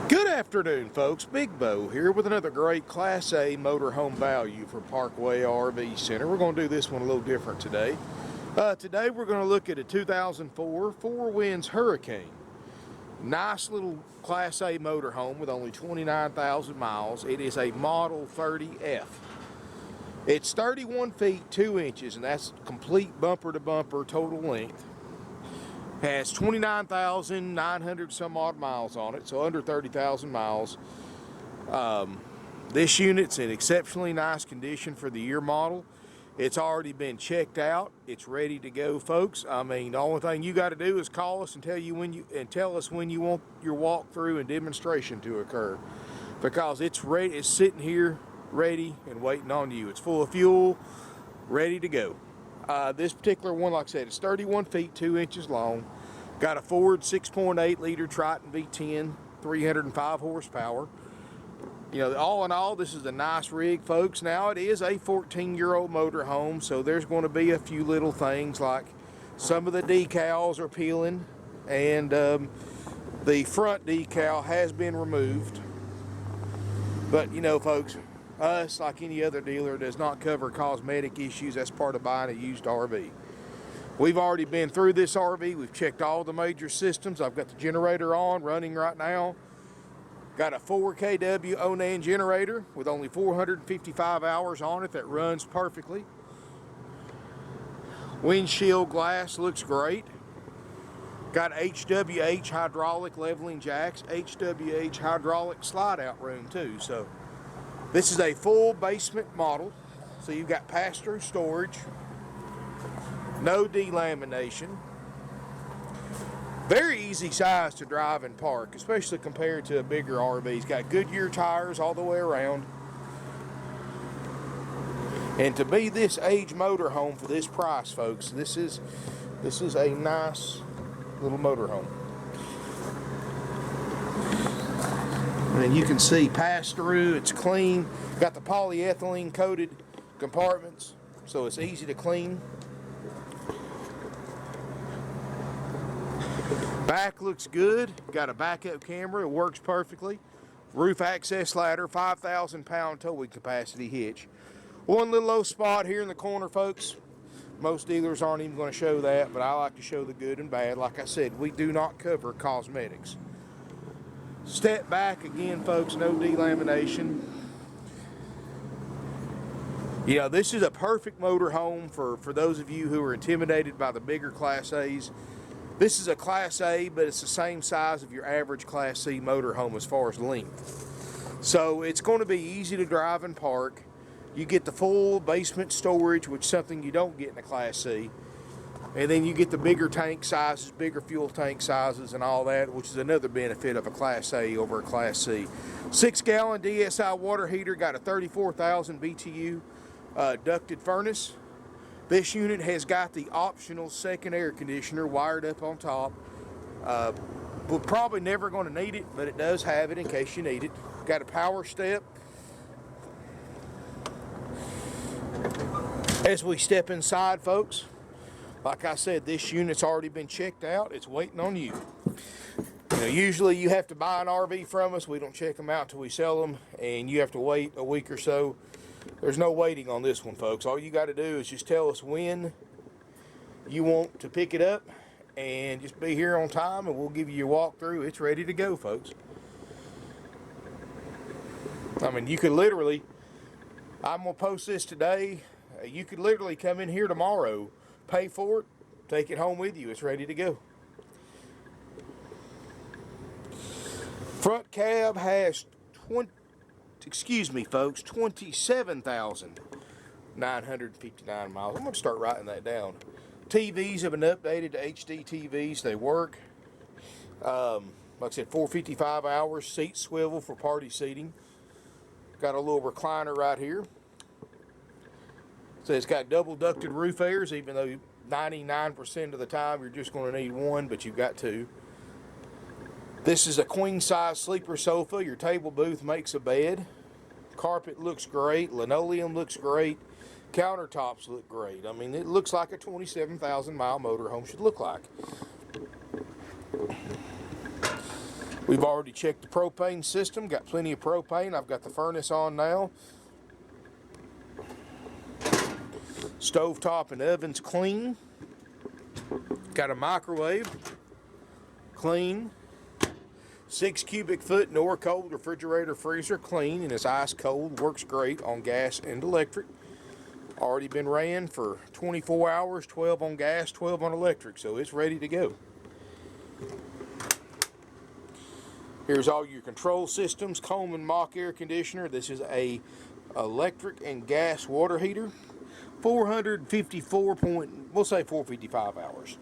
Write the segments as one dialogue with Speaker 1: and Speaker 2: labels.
Speaker 1: Good afternoon, folks. Big Bo here with another great Class A motorhome value for Parkway RV Center. We're going to do this one a little different today. Today we're going to look at a 2004 Four Winds Hurricane. Nice little Class A motorhome with only 29,000 miles. It is a Model 30F. It's 31 feet 2 inches, and that's complete bumper to bumper total length. Has 29,900 some odd miles on it, so under 30,000 miles. This unit's in exceptionally nice condition for the year model. It's already been checked out. It's ready to go, folks. I mean, the only thing you got to do is call us and tell us when you want your walkthrough and demonstration to occur, because it's ready. It's sitting here ready and waiting on you. It's full of fuel, ready to go. This particular one, like I said, it's 31 feet 2 inches long. Got a Ford 6.8 liter Triton V-10, 305 horsepower. You know, all in all, this is a nice rig, folks. Now, it is a 14-year-old motorhome, so there's going to be a few little things like some of the decals are peeling, and the front decal has been removed. But, you know, folks, us, like any other dealer, does not cover cosmetic issues. That's part of buying a used RV. We've already been through this RV. We've checked all the major systems. I've got the generator on, running right now. Got a 4 kW Onan generator with only 455 hours on it that runs perfectly. Windshield glass looks great. Got HWH hydraulic leveling jacks, HWH hydraulic slide out room too. So this is a full basement model. So you've got pass-through storage, no delamination. Very easy size to drive and park, especially compared to a bigger RV. It's got Goodyear tires all the way around. And to be this age motorhome for this price, folks, this is a nice little motorhome. And you can see pass through, it's clean. Got the polyethylene coated compartments, so it's easy to clean. Back looks good. Got a backup camera, it works perfectly. Roof access ladder, 5,000 pound towing capacity hitch. One little low spot here in the corner, folks. Most dealers aren't even going to show that, but I like to show the good and bad. Like I said, we do not cover cosmetics. Step back again, folks, no delamination. You know, this is a perfect motorhome for those of you who are intimidated by the bigger Class A's. This is a Class A, but it's the same size of your average Class C motorhome as far as length. So it's going to be easy to drive and park. You get the full basement storage, which is something you don't get in a Class C. And then you get the bigger tank sizes, bigger fuel tank sizes and all that, which is another benefit of a Class A over a Class C. 6-gallon DSI water heater, got a 34,000 BTU ducted furnace. This unit has got the optional second air conditioner wired up on top. We're probably never going to need it, but it does have it in case you need it. Got a power step. As we step inside, folks, like I said, this unit's already been checked out. It's waiting on you. You know, usually you have to buy an RV from us. We don't check them out till we sell them, and you have to wait a week or so. There's no waiting on this one, folks. All you got to do is just tell us when you want to pick it up and just be here on time, and we'll give you your walkthrough. It's ready to go, folks. I mean, you could literally, I'm going to post this today. You could literally come in here tomorrow, pay for it, take it home with you. It's ready to go. Front cab has 27,959 miles. I'm going to start writing that down. TVs have been updated to HD TVs. They work. Like I said, 455 hours. Seat swivel for party seating. Got a little recliner right here. So it's got double ducted roof airs, even though 99% of the time you're just going to need one, but you've got two. This is a queen size sleeper sofa. Your table booth makes a bed. Carpet looks great. Linoleum looks great. Countertops look great. I mean, it looks like a 27,000 mile motorhome should look like. We've already checked the propane system, got plenty of propane. I've got the furnace on now. Stovetop and oven's clean. Got a microwave, clean. 6 cubic foot nor cold refrigerator freezer, clean, and it's ice cold, works great on gas and electric. Already been ran for 24 hours, 12 on gas, 12 on electric, so it's ready to go. Here's all your control systems, Coleman Mach air conditioner. This is a electric and gas water heater. 454 we'll say 455 hours.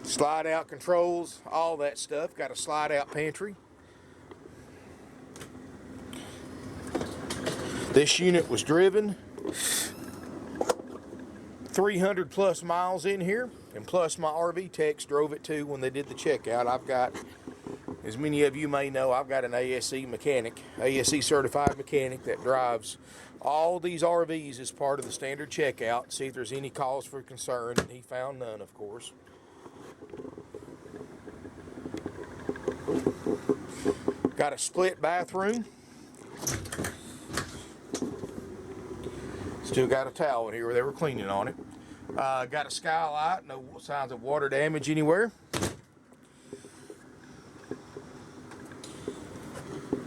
Speaker 1: Slide out controls, all that stuff. Got a slide out pantry. This unit was driven 300 plus miles in here, and plus my RV techs drove it too when they did the checkout. I've got, as many of you may know, I've got an ASE mechanic, ASE certified mechanic that drives all these RVs as part of the standard checkout, see if there's any cause for concern, and he found none, of course. Got a split bathroom. Still got a towel in here where they were cleaning on it. Got a skylight, no signs of water damage anywhere.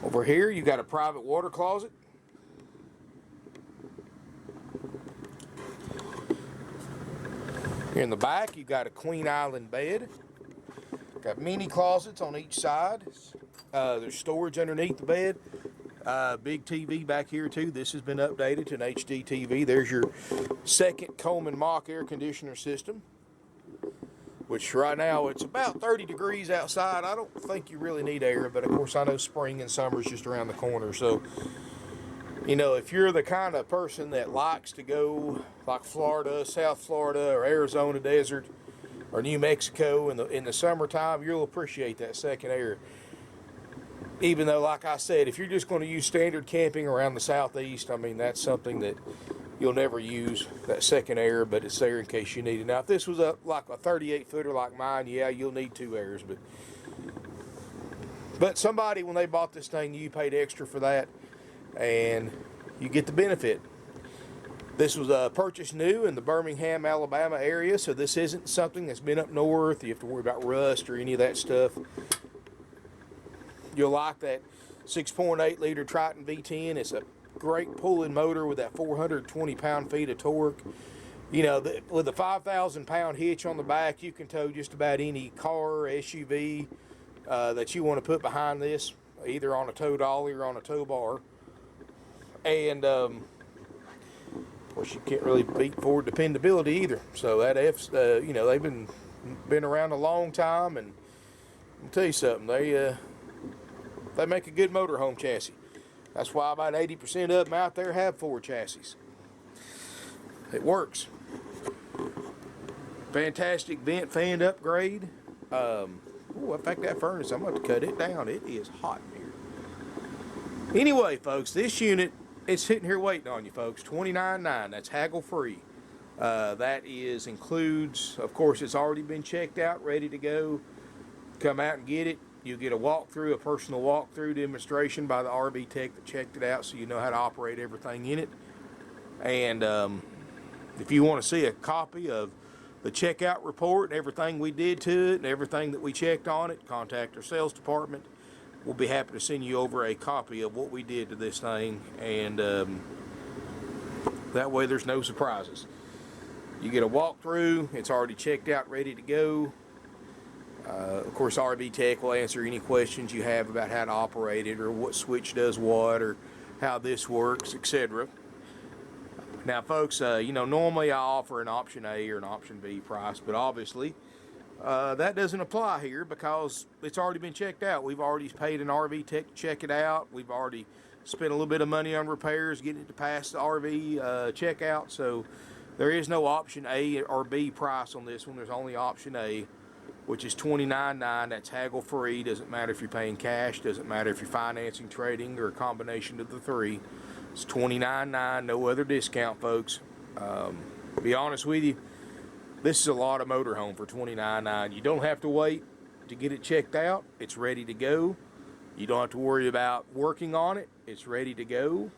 Speaker 1: Over here you got a private water closet. Here in the back you got a queen island bed. Got mini closets on each side. There's storage underneath the bed. Big TV back here too. This has been updated to an HD TV. There's your second Coleman Mach air conditioner system, which right now it's about 30 degrees outside. I don't think you really need air, but of course I know spring and summer is just around the corner. So, you know, if you're the kind of person that likes to go like Florida, South Florida, or Arizona desert, or New Mexico in the summertime, you'll appreciate that second air. Even though, like I said, if you're just going to use standard camping around the southeast, I mean, that's something that you'll never use, that second air, but it's there in case you need it. Now, if this was like a 38-footer like mine, yeah, you'll need 2 airs. But somebody, when they bought this thing, you paid extra for that, and you get the benefit. This was purchased new in the Birmingham, Alabama area, so this isn't something that's been up north. You have to worry about rust or any of that stuff. You'll like that 6.8 liter Triton V-10. It's a great pulling motor with that 420 pound-feet of torque. You know, with a 5,000 pound hitch on the back, you can tow just about any car or SUV that you want to put behind this, either on a tow dolly or on a tow bar. And of course, you can't really beat Ford dependability either. So that you know, they've been around a long time, and I'll tell you something, they make a good motorhome chassis. That's why about 80% of them out there have Ford chassis. It works. Fantastic vent fan upgrade. In fact, that furnace, I'm going to cut it down. It is hot in here. Anyway, folks, this unit, it's sitting here waiting on you, folks. $29,900. That's haggle free. That includes, of course, it's already been checked out, ready to go. Come out and get it. You'll get a walkthrough, a personal walkthrough demonstration by the RV tech that checked it out, so you know how to operate everything in it. And if you want to see a copy of the checkout report and everything we did to it and everything that we checked on it, contact our sales department. We'll be happy to send you over a copy of what we did to this thing, and that way there's no surprises. You get a walkthrough, it's already checked out, ready to go. Of course, RV Tech will answer any questions you have about how to operate it, or what switch does what, or how this works, etc. Now, folks, you know, normally I offer an option A or an option B price, but obviously that doesn't apply here because it's already been checked out. We've already paid an RV Tech to check it out. We've already spent a little bit of money on repairs, getting it to pass the RV checkout. So there is no option A or B price on this one. There's only option A, which is $29,900. That's haggle free. Doesn't matter if you're paying cash. Doesn't matter if you're financing, trading, or a combination of the three. It's $29,900. No other discount, folks. To be honest with you, this is a lot of motorhome for $29,900. You don't have to wait to get it checked out, it's ready to go. You don't have to worry about working on it. It's ready to go.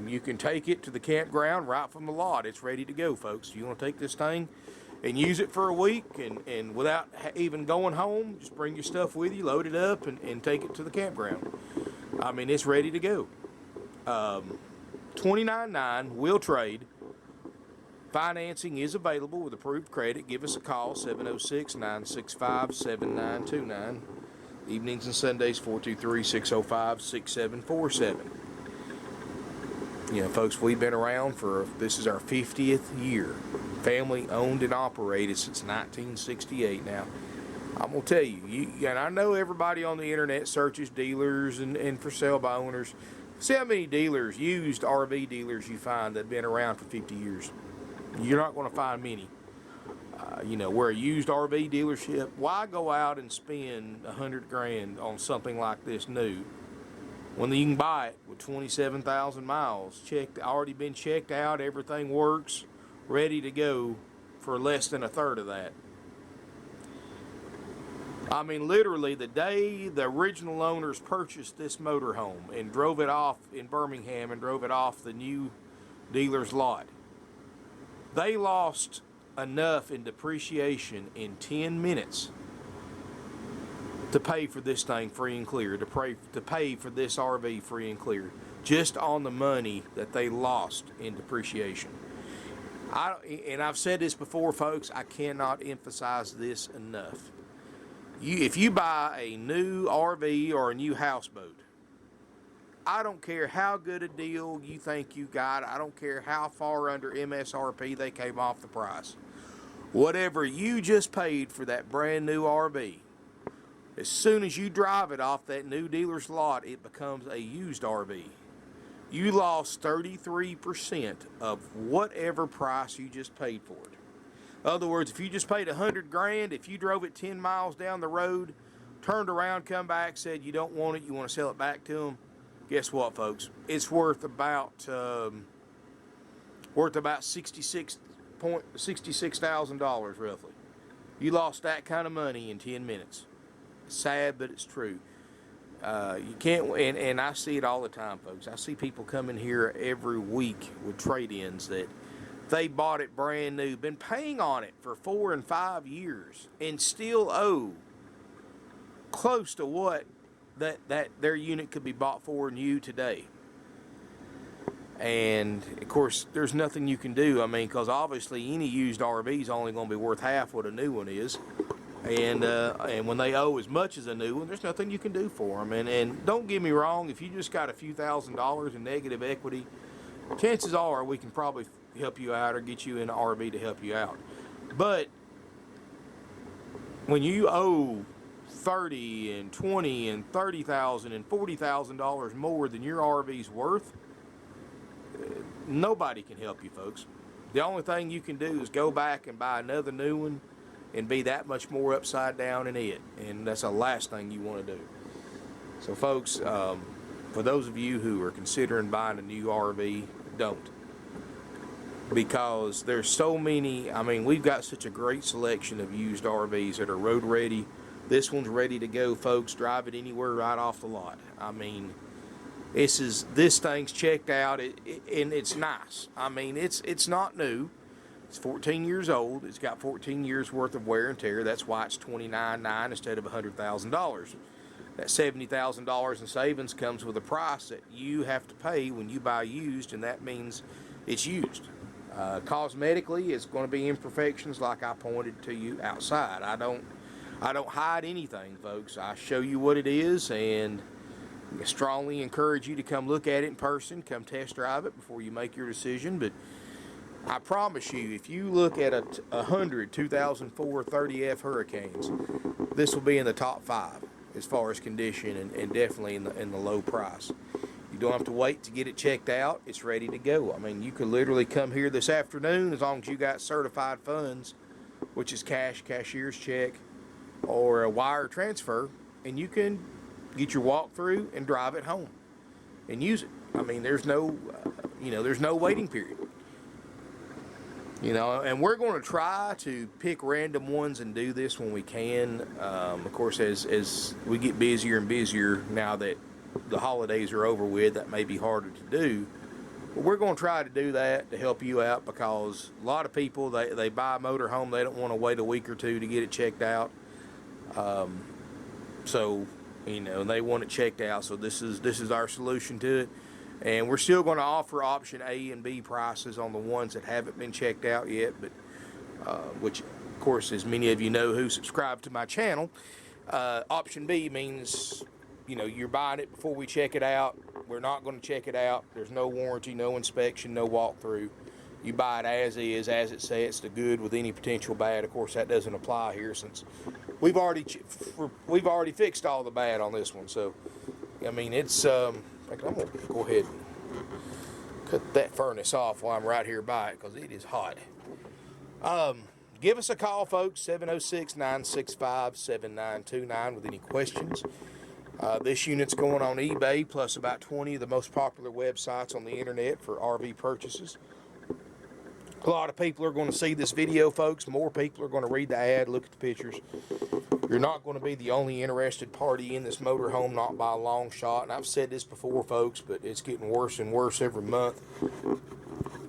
Speaker 1: You can take it to the campground right from the lot. It's ready to go, folks. You want to take this thing and use it for a week and without even going home, just bring your stuff with you, load it up, and take it to the campground. I mean, it's ready to go. $29.9 will trade. Financing is available with approved credit. Give us a call, 706-965-7929. Evenings and Sundays, 423-605-6747. You know, folks, we've been around this is our 50th year. Family owned and operated since 1968 now. I'm going to tell you, and I know everybody on the internet searches dealers and for sale by owners. See how many dealers, used RV dealers, you find that have been around for 50 years. You're not going to find many. You know, we're a used RV dealership. Why go out and spend $100 grand on something like this new when you can buy it with 27,000 miles, already been checked out, everything works, ready to go for less than a third of that? I mean, literally, the day the original owners purchased this motorhome and drove it off in Birmingham and drove it off the new dealer's lot, they lost enough in depreciation in 10 minutes to pay for this thing free and clear, to pay for this RV free and clear, just on the money that they lost in depreciation. And I've said this before, folks, I cannot emphasize this enough. If you buy a new RV or a new houseboat, I don't care how good a deal you think you got. I don't care how far under MSRP they came off the price. Whatever you just paid for that brand new RV, as soon as you drive it off that new dealer's lot, it becomes a used RV. You lost 33% of whatever price you just paid for it. In other words, if you just paid $100 grand, if you drove it 10 miles down the road, turned around, come back, said you don't want it, you want to sell it back to them, guess what, folks? It's worth about $66,000 roughly. You lost that kind of money in 10 minutes. Sad, but it's true. You can't, and I see it all the time, folks. I see people coming here every week with trade-ins that they bought it brand new, been paying on it for 4 and 5 years, and still owe close to what that their unit could be bought for new today. And of course, there's nothing you can do. I mean, because obviously any used RV is only going to be worth half what a new one is. And when they owe as much as a new one, there's nothing you can do for them. And don't get me wrong, if you just got a few $1,000s in negative equity, chances are we can probably help you out or get you in an RV to help you out. But when you owe $30,000 and $20,000 and $30,000 and $40,000 more than your RV's worth, nobody can help you, folks. The only thing you can do is go back and buy another new one and be that much more upside down in it, and that's the last thing you want to do. So, folks, for those of you who are considering buying a new RV, don't, because there's so many. I mean, we've got such a great selection of used RVs that are road ready. This one's ready to go, folks. Drive it anywhere right off the lot. I mean, this thing's checked out, and it's nice. I mean, it's not new. It's 14 years old. It's got 14 years worth of wear and tear. That's why it's $29,900 instead of $100,000. That $70,000 in savings comes with a price that you have to pay when you buy used, and that means it's used. Cosmetically, it's going to be imperfections like I pointed to you outside. I don't hide anything, folks. I show you what it is, and I strongly encourage you to come look at it in person, come test drive it before you make your decision. But I promise you, if you look at 2004 30F Hurricanes, this will be in the top 5 as far as condition, and definitely in the low price. You don't have to wait to get it checked out. It's ready to go. I mean, you could literally come here this afternoon as long as you got certified funds, which is cash, cashier's check, or a wire transfer, and you can get your walkthrough and drive it home and use it. I mean, there's no waiting period. You know, and we're going to try to pick random ones and do this when we can. Of course, as we get busier and busier now that the holidays are over with, that may be harder to do. But we're going to try to do that to help you out, because a lot of people, they buy a motorhome, they don't want to wait a week or two to get it checked out. So, you know, they want it checked out. So this is our solution to it. And we're still going to offer option A and B prices on the ones that haven't been checked out yet, but which, of course, as many of you know who subscribe to my channel, option B means, you know, you're buying it before we check it out. We're not going to check it out. There's no warranty, no inspection, no walkthrough. You buy it as is, as it says, the good with any potential bad. Of course, that doesn't apply here, since we've already fixed all the bad on this one. So, I mean, it's I'm going to go ahead and cut that furnace off while I'm right here by it, because it is hot. Give us a call, folks, 706-965-7929 with any questions. This unit's going on eBay, plus about 20 of the most popular websites on the internet for RV purchases. A lot of people are going to see this video, folks. More people are going to read the ad, look at the pictures. You're not going to be the only interested party in this motorhome, not by a long shot. And I've said this before, folks, but it's getting worse and worse every month.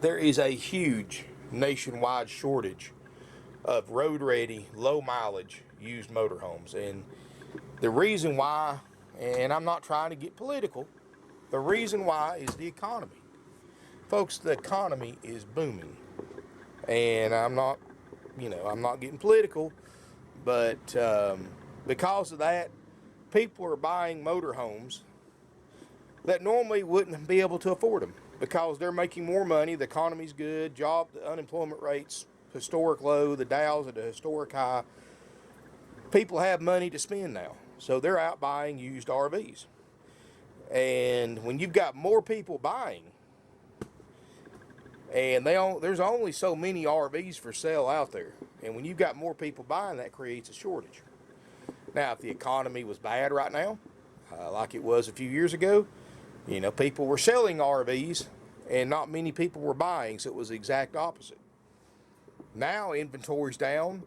Speaker 1: There is a huge nationwide shortage of road-ready, low-mileage used motorhomes. And the reason why, and I'm not trying to get political, the reason why is the economy. Folks, the economy is booming. And I'm not getting political, but because of that, people are buying motorhomes that normally wouldn't be able to afford them, because they're making more money, the economy's good, the unemployment rate's historic low, the Dow's at a historic high. People have money to spend now, so they're out buying used RVs. And when you've got more people buying, and there's only so many RVs for sale out there. And when you've got more people buying, that creates a shortage. Now, if the economy was bad right now, like it was a few years ago, you know, people were selling RVs and not many people were buying, so it was the exact opposite. Now, inventory's down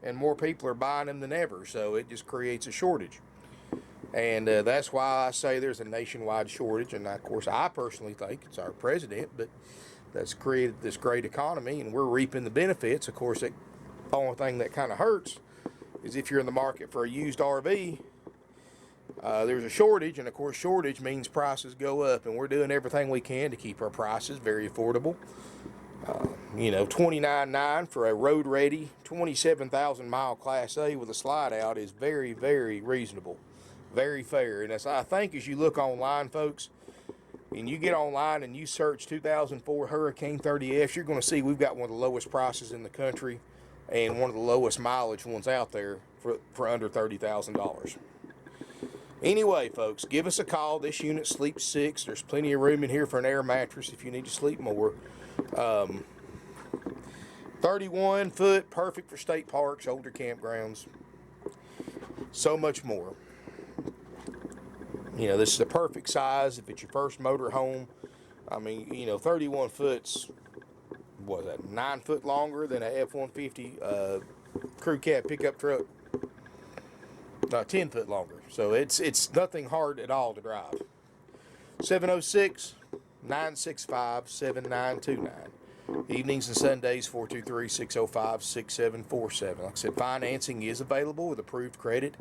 Speaker 1: and more people are buying them than ever, so it just creates a shortage. And that's why I say there's a nationwide shortage. And, of course, I personally think it's our president, but that's created this great economy, and we're reaping the benefits. Of course, the only thing that kind of hurts is if you're in the market for a used RV, there's a shortage. And, of course, shortage means prices go up. And we're doing everything we can to keep our prices very affordable. You know, $29,900 for a road-ready 27,000-mile Class A with a slide-out is very, very reasonable. Very fair. And I think as you look online, folks, and you get online and you search 2004 Hurricane 30Fs, you're going to see we've got one of the lowest prices in the country and one of the lowest mileage ones out there for under $30,000. Anyway, folks, give us a call. This unit sleeps 6. There's plenty of room in here for an air mattress if you need to sleep more. 31 foot, perfect for state parks, older campgrounds, so much more. You know, this is the perfect size if it's your first motor home. I mean, you know, 31 foot's, what is that, 9 foot longer than a F-150 crew cab pickup truck. 10 foot longer. So it's nothing hard at all to drive. 706-965-7929. Evenings and Sundays, 423-605-6747. Like I said, financing is available with approved credit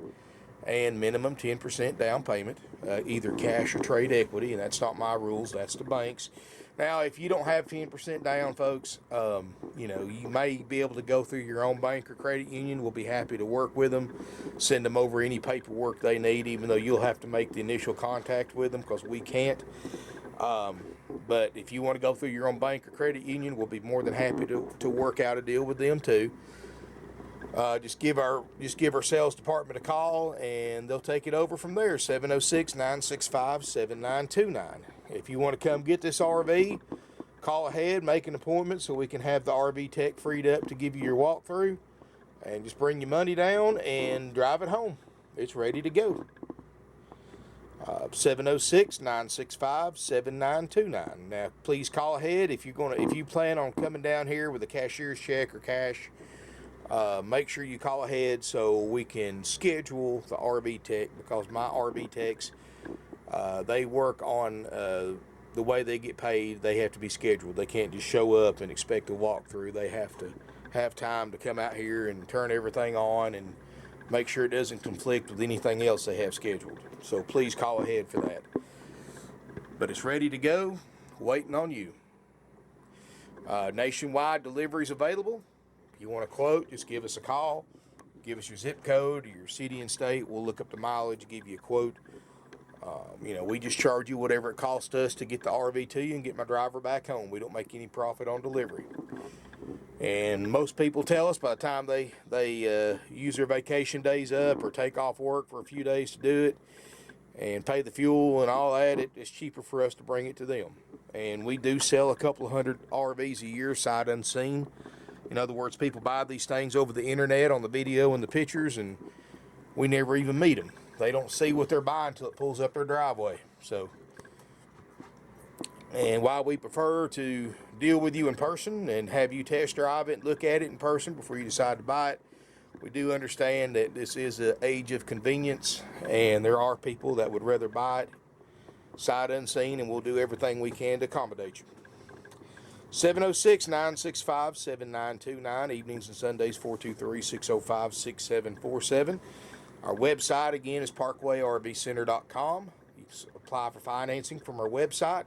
Speaker 1: and minimum 10% down payment, either cash or trade equity, and that's not my rules, that's the bank's. Now, if you don't have 10% down, folks, you know, you may be able to go through your own bank or credit union. We'll be happy to work with them, send them over any paperwork they need, even though you'll have to make the initial contact with them because we can't. But if you want to go through your own bank or credit union, we'll be more than happy to work out a deal with them too. Just give our sales department a call and they'll take it over from there. 706-965-7929. If you want to come get this RV, call ahead, make an appointment so we can have the RV tech freed up to give you your walkthrough, and just bring your money down and drive it home. It's ready to go. 706-965-7929. Now, please call ahead if you plan on coming down here with a cashier's check or cash. Make sure you call ahead so we can schedule the RV tech, because my RV techs, they work on the way they get paid. They have to be scheduled. They can't just show up and expect a walkthrough. They have to have time to come out here and turn everything on and make sure it doesn't conflict with anything else they have scheduled. So please call ahead for that. But it's ready to go, waiting on you. Nationwide deliveries available. If you want a quote, just give us a call. Give us your zip code or your city and state. We'll look up the mileage, give you a quote. We just charge you whatever it costs us to get the RV to you and get my driver back home. We don't make any profit on delivery. And most people tell us by the time they use their vacation days up or take off work for a few days to do it and pay the fuel and all that, it's cheaper for us to bring it to them. And we do sell a couple of hundred RVs a year, sight unseen. In other words, people buy these things over the internet on the video and the pictures, and we never even meet them. They don't see what they're buying until it pulls up their driveway. And while we prefer to deal with you in person and have you test drive it and look at it in person before you decide to buy it, we do understand that this is an age of convenience, and there are people that would rather buy it sight unseen, and we'll do everything we can to accommodate you. 706-965-7929, evenings and Sundays 423-605-6747. Our website again is parkwayrvcenter.com. You can apply for financing from our website.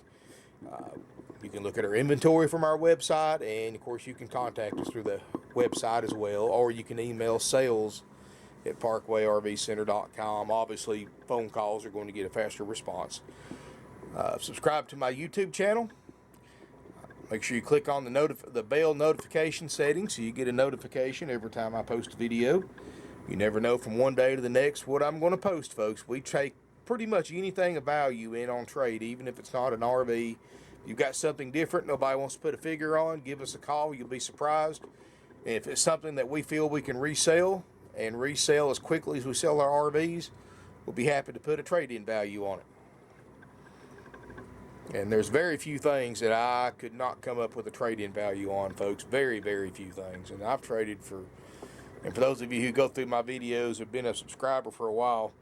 Speaker 1: You can look at our inventory from our website, and of course you can contact us through the website as well, or you can email sales@parkwayrvcenter.com. Obviously, phone calls are going to get a faster response. Subscribe to my YouTube channel. Make sure you click on the bell notification setting so you get a notification every time I post a video. You never know from one day to the next what I'm going to post, folks. We take pretty much anything of value in on trade, even if it's not an RV. You've got something different nobody wants to put a figure on, give us a call. You'll be surprised. And if it's something that we feel we can resell and resell as quickly as we sell our RVs, we'll be happy to put a trade-in value on it. And there's very few things that I could not come up with a trade-in value on, folks. Very, very few things. And I've traded for, and for those of you who go through my videos, have been a subscriber for a while,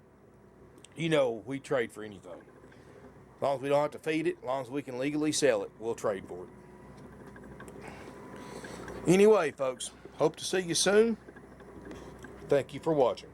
Speaker 1: you know we trade for anything. As long as we don't have to feed it, as long as we can legally sell it, we'll trade for it. Anyway, folks, hope to see you soon. Thank you for watching.